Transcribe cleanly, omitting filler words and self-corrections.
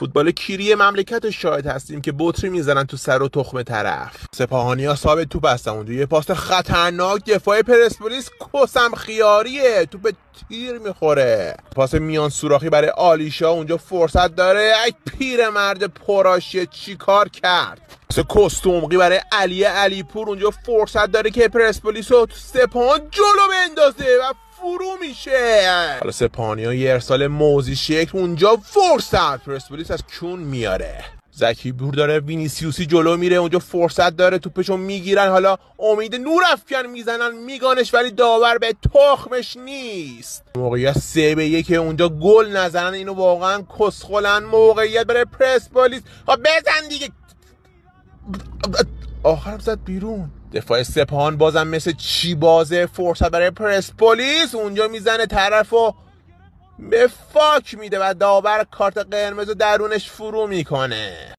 فوتبال کیری مملکت شاهد هستیم که بطری میزنن تو سر و تخم طرف. سپاهانی‌ها ثابت توپ هستن اونجا، یه پاس خطرناک دفاع پرسپولیس کسم خیاریه، توپ تیر میخوره. پاس میان سوراخی برای آلیشا، اونجا فرصت داره، ای پیرمرد پرآشیه چی کار کرد. پاس کستومقی برای علیپور، اونجا فرصت داره که پرسپولیس رو تو سپاهان جلو بندازه و فرو میشه. حالا سپاهانی‌ها یه ارسال موزی شکل، اونجا فرصت پرسپولیس از کون میاره. زکی پور داره وینیسیوسی جلو میره، اونجا فرصت داره توپشو میگیرن. حالا امید نورافکن میزنن میگانش، ولی داور به تخمش نیست. موقعیت 3-1 اونجا گل نزنن، اینو واقعا کسخلن. موقعیت برای پرسپولیس، بزن دیگه. آخرم زد بیرون. دفاع سپاهان بازم مثل چی بازه، فرصت برای پرسپولیس، اونجا میزنه طرفو به فاک میده و داور کارت قرمز درونش فرو میکنه.